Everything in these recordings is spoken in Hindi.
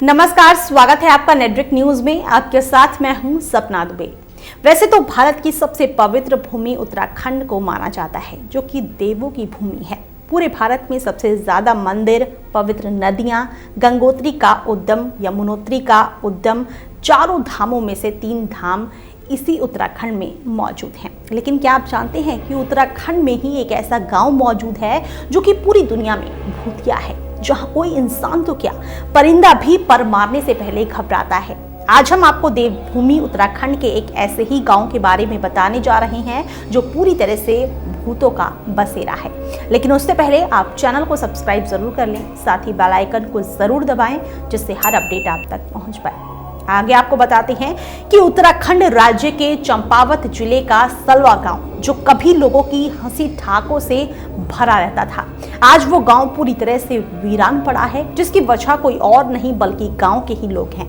नमस्कार, स्वागत है आपका नेटवर्क न्यूज में। आपके साथ मैं हूं सपना दुबे। वैसे तो भारत की सबसे पवित्र भूमि उत्तराखंड को माना जाता है, जो कि देवों की भूमि है। पूरे भारत में सबसे ज्यादा मंदिर, पवित्र नदियां, गंगोत्री का उद्गम, यमुनोत्री का उद्गम, चारों धामों में से 3 धाम इसी उत्तराखंड में मौजूद हैं। लेकिन क्या आप जानते हैं कि उत्तराखंड में ही एक ऐसा गांव मौजूद है जो कि पूरी दुनिया में भूतिया है, जहां कोई इंसान तो क्या, परिंदा भी पर मारने से पहले घबराता है। आज हम आपको देवभूमि उत्तराखंड के एक ऐसे ही गांव के बारे में बताने जा रहे हैं जो पूरी तरह से भूतों का बसेरा है। लेकिन उससे पहले आप चैनल को सब्सक्राइब जरूर कर लें, साथ ही बेल आइकन को जरूर दबाएं, जिससे हर अपडेट आप तक पहुंच पाए। आगे आपको बताते हैं कि उत्तराखंड राज्य के चंपावत जिले का सलवा गांव, जो कभी लोगों की हंसी ठाकों से भरा रहता था, आज वो गांव पूरी तरह से वीरान पड़ा है, जिसकी वजह कोई और नहीं बल्कि गांव के ही लोग हैं।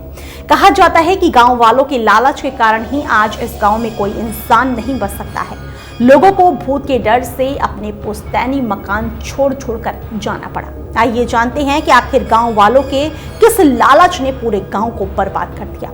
कहा जाता है कि गांव वालों के लालच के कारण ही आज इस गांव में कोई इंसान नहीं बस सकता है। लोगों को भूत के डर से अपने पुश्तैनी मकान छोड़ कर जाना पड़ा। आइए जानते हैं कि आखिर गांव वालों के किस लालच ने पूरे गांव को बर्बाद कर दिया।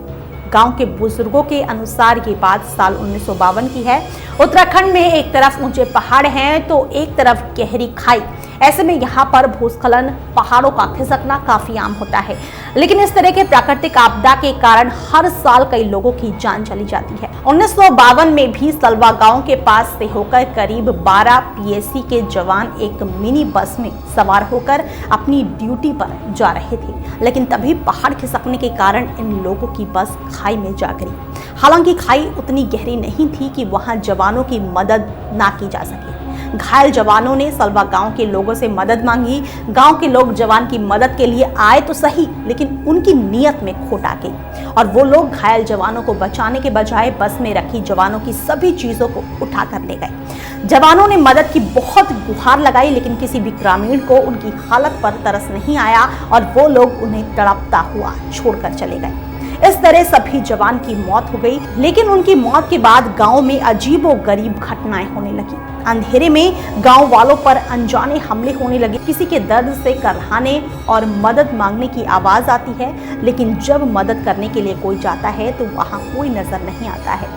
गांव के बुजुर्गों के अनुसार ये बात साल 1952 की है। उत्तराखंड में एक तरफ ऊंचे पहाड़ हैं तो एक तरफ गहरी खाई। ऐसे में यहाँ पर भूस्खलन, पहाड़ों का खिसकना काफी आम होता है। लेकिन इस तरह के प्राकृतिक आपदा के कारण हर साल कई लोगों की जान चली जाती है। 1952 में भी सलवा गांव के पास से होकर करीब 12 पीएसी के जवान एक मिनी बस में सवार होकर अपनी ड्यूटी पर जा रहे थे। लेकिन तभी पहाड़ खिसकने के कारण इन लोगों की बस खाई में जा गिरी। हालांकि खाई उतनी गहरी नहीं थी कि वहां जवानों की मदद ना की जा सके। घायल जवानों ने सलवा गांव के लोगों से मदद मांगी। गांव के लोग जवान की मदद के लिए आए तो सही, लेकिन उनकी नीयत में खोट आ गई और वो लोग घायल जवानों को बचाने के बजाय बस में रखी जवानों की सभी चीजों को उठा कर ले गए। जवानों ने मदद की बहुत गुहार लगाई, लेकिन किसी भी ग्रामीण को उनकी हालत पर तरस नहीं आया और वो लोग उन्हें तड़पता हुआ छोड़कर चले गए। इस तरह सभी जवान की मौत हो गई। लेकिन उनकी मौत के बाद गांव में अजीबोगरीब घटनाएं होने लगी। अंधेरे में गांव वालों पर अनजाने हमले होने लगे। किसी के दर्द से कराहने और मदद मांगने की आवाज आती है, लेकिन जब मदद करने के लिए कोई जाता है तो वहां कोई नजर नहीं आता है।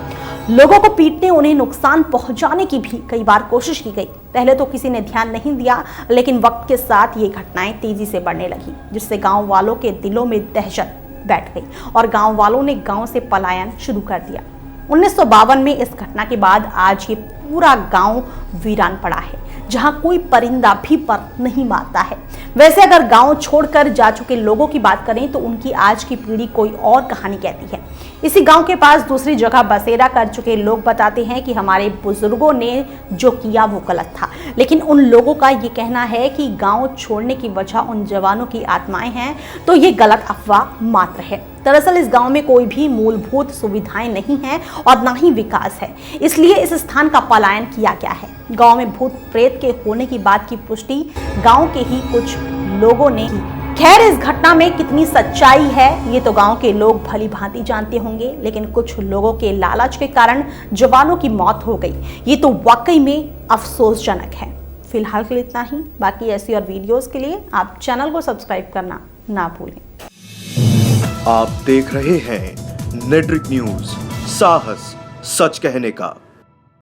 लोगों को पीटने, उन्हें नुकसान पहुंचाने की भी कई बार कोशिश की गई। पहले तो किसी ने ध्यान नहीं दिया, लेकिन वक्त के साथ ये घटनाएं तेजी से बढ़ने लगी, जिससे गांव वालों के दिलों में दहशत बैठ गई और गांव वालों ने गांव से पलायन शुरू कर दिया। 1952 में इस घटना के बाद आज ये पूरा गांव वीरान पड़ा है, जहां कोई परिंदा भी पर नहीं मारता है। वैसे अगर गांव छोड़कर जा चुके लोगों की बात करें तो उनकी आज की पीढ़ी कोई और कहानी कहती है। इसी गांव के पास दूसरी जगह बसेरा कर चुके लोग बताते हैं कि हमारे बुजुर्गों ने जो किया वो गलत था, लेकिन उन लोगों का ये कहना है कि गांव छोड़ने की वजह उन जवानों की आत्माएं हैं, तो ये गलत अफवाह मात्र है। दरअसल इस गांव में कोई भी मूलभूत सुविधाएं नहीं है और ना ही विकास है, इसलिए इस स्थान का पलायन किया गया है। गांव में भूत प्रेत के होने की बात की पुष्टि गांव के ही कुछ लोगों ने की। खैर, इस घटना में कितनी सच्चाई है ये तो गांव के लोग भली भांति जानते होंगे, लेकिन कुछ लोगों के लालच के कारण जवानों की मौत हो गई। ये तो वाकई में अफसोसजनक है। फिलहाल के लिए इतना ही। बाकी ऐसी और वीडियोस के लिए आप चैनल को सब्सक्राइब करना ना भूलें। आप देख रहे हैं नेटवर्क न्यूज, साहस सच कहने का।